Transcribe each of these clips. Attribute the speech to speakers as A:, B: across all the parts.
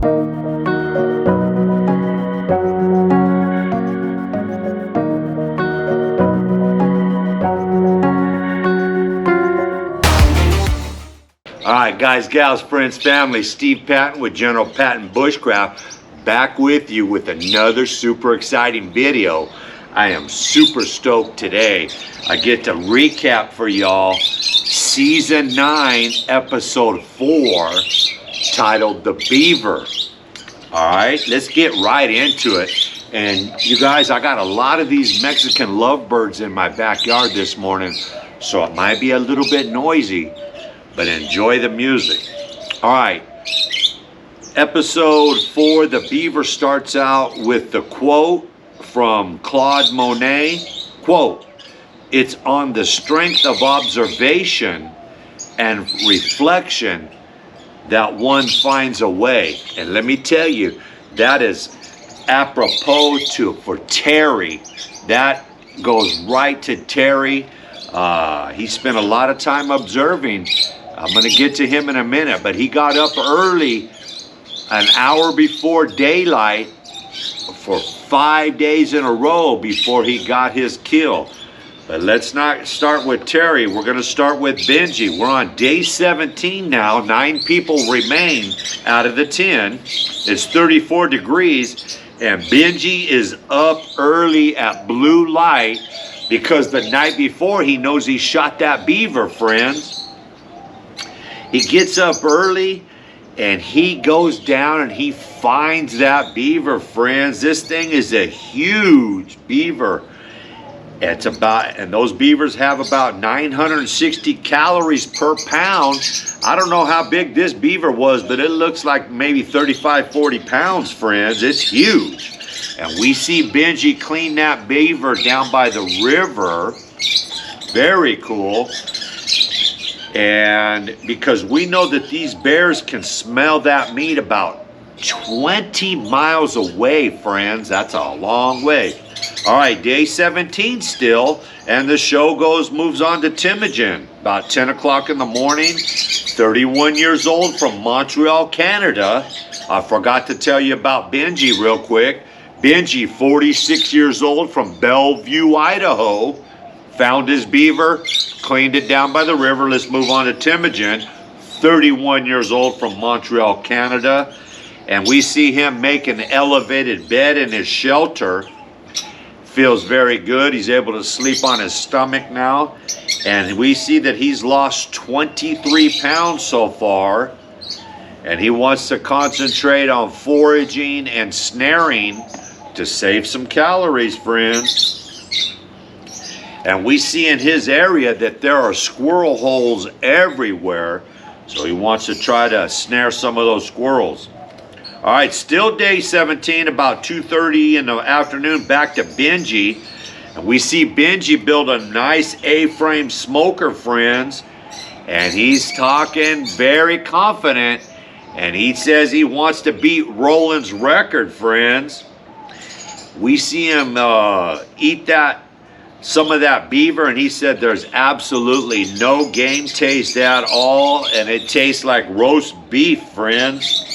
A: Alright guys, gals, friends, family, Steve Patton with General Patton Bushcraft, back with you with another super exciting video. I am super stoked today. I get to recap for y'all Season 9, Episode 4, titled The Beaver. Alright, let's get right into it. And you guys, I got a lot of these Mexican lovebirds in my backyard this morning, so it might be a little bit noisy, but enjoy the music. All right, episode 4, The Beaver, starts out with the quote from Claude Monet. Quote, "It's on the strength of observation and reflection that one finds a way." And let me tell you, that is apropos for Terry. That goes right to Terry. He spent a lot of time observing. I'm going to get to him in a minute, but he got up early, an hour before daylight, for 5 days in a row before he got his kill. But let's not start with Terry. We're going to start with Benji. We're on day 17 now. 9 people remain out of the 10. It's 34 degrees, and Benji is up early at blue light because the night before he knows he shot that beaver, friends. He gets up early and he goes down and he finds that beaver, friends. This thing is a huge beaver. It's about, and those beavers have about 960 calories per pound. I don't know how big this beaver was, but it looks like maybe 35, 40 pounds, friends. It's huge. And we see Benji clean that beaver down by the river. Very cool. And because we know that these bears can smell that meat about 20 miles away, friends. That's a long way. All right, day 17 still, and the show moves on to Timogen. About 10 o'clock in the morning, 31 years old from Montreal, Canada. I forgot to tell you about Benji real quick. Benji, 46 years old from Bellevue, Idaho. Found his beaver, cleaned it down by the river. Let's move on to Timogen, 31 years old from Montreal, Canada. And we see him make an elevated bed in his shelter. Feels very good. He's able to sleep on his stomach now. And we see that he's lost 23 pounds so far. And he wants to concentrate on foraging and snaring to save some calories, friends. And we see in his area that there are squirrel holes everywhere. So he wants to try to snare some of those squirrels. All right, still day 17, about 2:30 in the afternoon, back to Benji. And we see Benji build a nice A-frame smoker, friends. And he's talking very confident. And he says he wants to beat Roland's record, friends. We see him eat some of that beaver, and he said there's absolutely no game taste at all, and it tastes like roast beef, friends.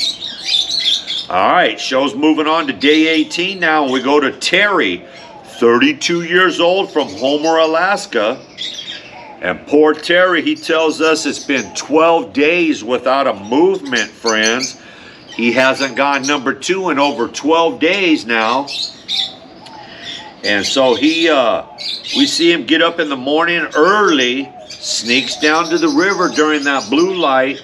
A: All right, show's moving on to day 18 now, and we go to Terry, 32 years old from Homer, Alaska. And poor Terry, he tells us it's been 12 days without a movement, friends. He hasn't gone number 2 in over 12 days now. And so we see him get up in the morning early, sneaks down to the river during that blue light,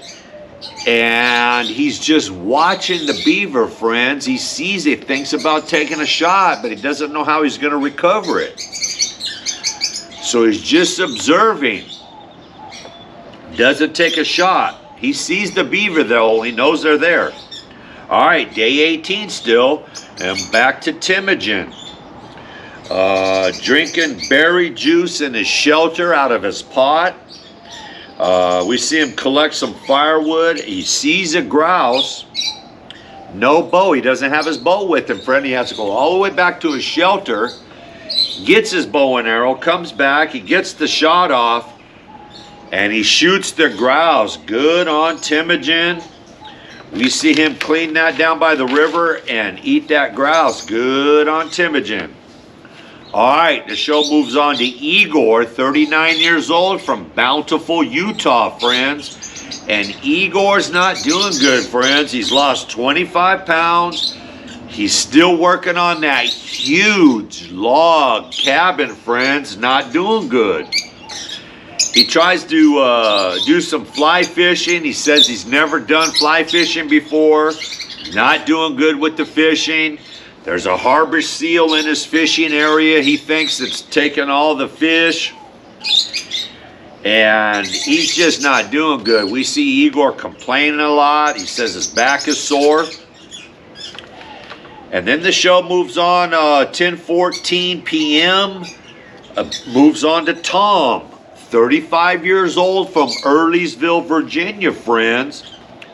A: and he's just watching the beaver, friends. He sees it, thinks about taking a shot, but he doesn't know how he's going to recover it. So he's just observing. Doesn't take a shot. He sees the beaver though, he knows they're there. All right, day 18 still, and back to Timogen. Drinking berry juice in his shelter out of his pot. We see him collect some firewood. He sees a grouse. No bow. He doesn't have his bow with him, friend. He has to go all the way back to his shelter. Gets his bow and arrow. Comes back. He gets the shot off. And he shoots the grouse. Good on Timogen. We see him clean that down by the river and eat that grouse. Good on Timogen. All right, the show moves on to Igor, 39 years old from Bountiful, Utah, friends. And Igor's not doing good, friends. He's lost 25 pounds. He's still working on that huge log cabin, friends. Not doing good. He tries to do some fly fishing. He says he's never done fly fishing before. Not doing good with the fishing. There's a harbor seal in his fishing area. He thinks it's taking all the fish. And he's just not doing good. We see Igor complaining a lot. He says his back is sore. And then the show moves on 10:14 p.m. Moves on to Tom, 35 years old from Earlysville, Virginia, friends.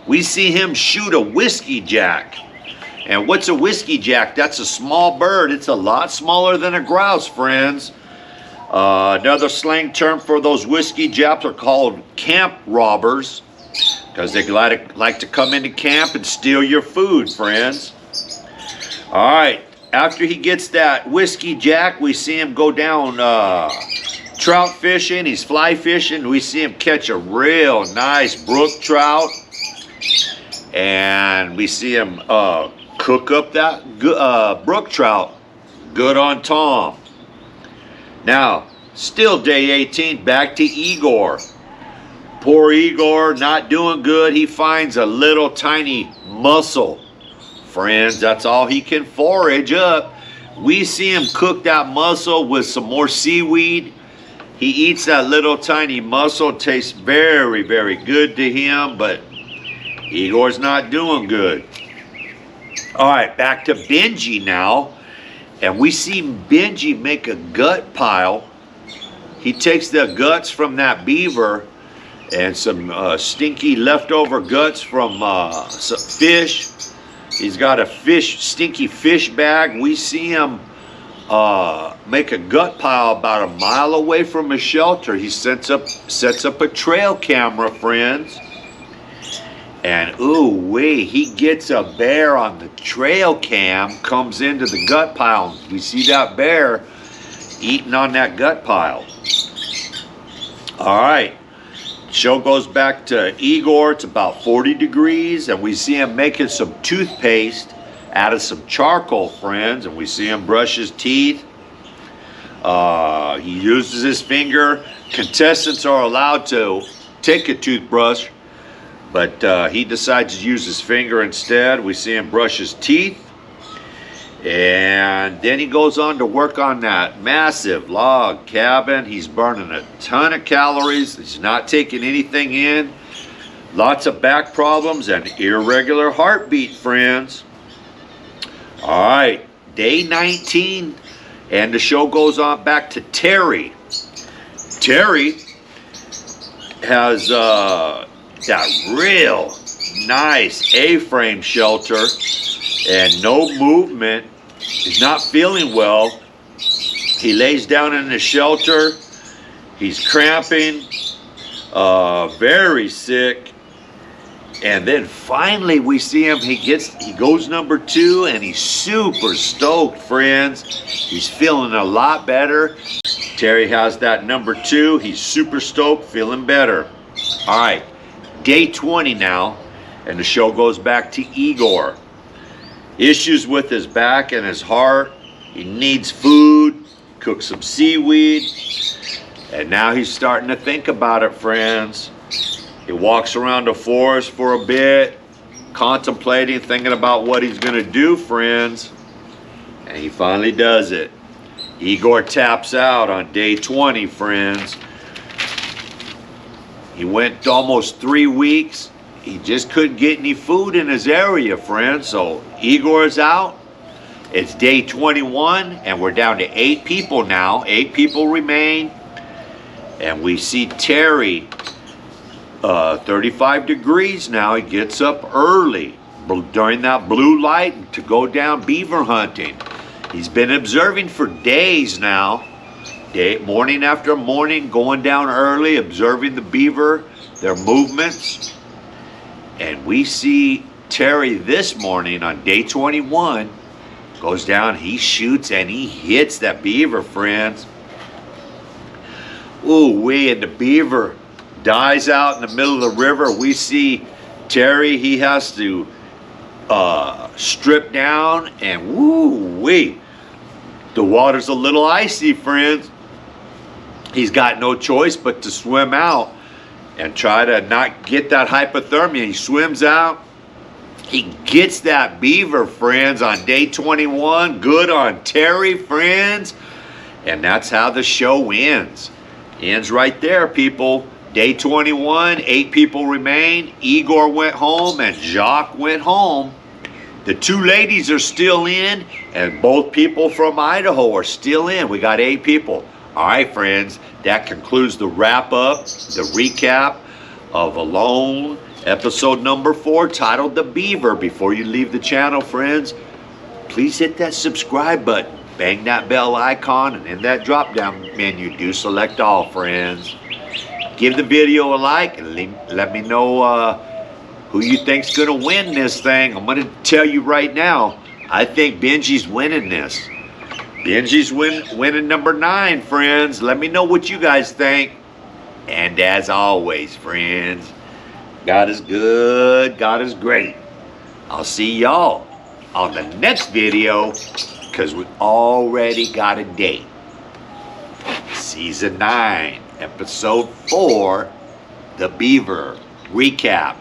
A: We see him shoot a whiskey jack. And what's a whiskey jack? That's a small bird. It's a lot smaller than a grouse, friends. Another slang term for those whiskey jacks are called camp robbers, because they like to come into camp and steal your food, friends. All right, after he gets that whiskey jack, we see him go down trout fishing. He's fly fishing. We see him catch a real nice brook trout. And we see him cook up that brook trout. Good on Tom. Now, still day 18, back to Igor. Poor Igor, not doing good. He finds a little tiny mussel. Friends, that's all he can forage up. We see him cook that mussel with some more seaweed. He eats that little tiny mussel. Tastes very, very good to him, but Igor's not doing good. All right, back to Benji now. And we see Benji make a gut pile. He takes the guts from that beaver and some stinky leftover guts from some fish. He's got a stinky fish bag. We see him make a gut pile about a mile away from his shelter. He sets up a trail camera, friends. And ooh wee, he gets a bear on the trail cam, comes into the gut pile. We see that bear eating on that gut pile. All right, show goes back to Igor. It's about 40 degrees, and we see him making some toothpaste out of some charcoal, friends. And we see him brush his teeth. He uses his finger. Contestants are allowed to take a toothbrush, but he decides to use his finger instead. We see him brush his teeth. And then he goes on to work on that massive log cabin. He's burning a ton of calories. He's not taking anything in. Lots of back problems and irregular heartbeat, friends. All right, day 19. And the show goes on back to Terry. Terry has that real nice A-frame shelter and no movement. He's not feeling well. He lays down in the shelter. He's cramping, very sick. And then finally we see him, he goes number 2, and he's super stoked, friends. He's feeling a lot better. Terry has that number 2. He's super stoked, feeling better. All right, day 20 now, and the show goes back to Igor. Issues with his back and his heart. He needs food, cook some seaweed, and now he's starting to think about it, friends. He walks around the forest for a bit, contemplating, thinking about what he's gonna do, friends. And he finally does it. Igor taps out on day 20, friends. He went almost 3 weeks. He just couldn't get any food in his area, friends. So Igor is out. It's day 21, and we're down to 8 people now. 8 people remain. And we see Terry, 35 degrees now. He gets up early during that blue light to go down beaver hunting. He's been observing for days now. Morning after morning, going down early, observing the beaver, their movements. And we see Terry this morning on day 21 goes down, he shoots and he hits that beaver, friends. Ooh wee, and the beaver dies out in the middle of the river. We see Terry, he has to strip down, and woo wee, the water's a little icy, friends. He's got no choice but to swim out and try to not get that hypothermia. He swims out. He gets that beaver, friends, on day 21. Good on Terry, friends. And that's how the show ends. Ends right there, people. Day 21, 8 people remain. Igor went home and Jacques went home. The 2 ladies are still in, and both people from Idaho are still in. We got 8 people. All right, friends, that concludes the wrap-up, the recap of Alone, episode number 4, titled The Beaver. Before you leave the channel, friends, please hit that subscribe button. Bang that bell icon, and in that drop-down menu, do select all, friends. Give the video a like, and let me know who you think's going to win this thing. I'm going to tell you right now, I think Benji's winning this. Benji's winning number 9, friends. Let me know what you guys think. And as always, friends, God is good, God is great. I'll see y'all on the next video, because we already got a date. Season 9, episode 4, The Beaver Recap.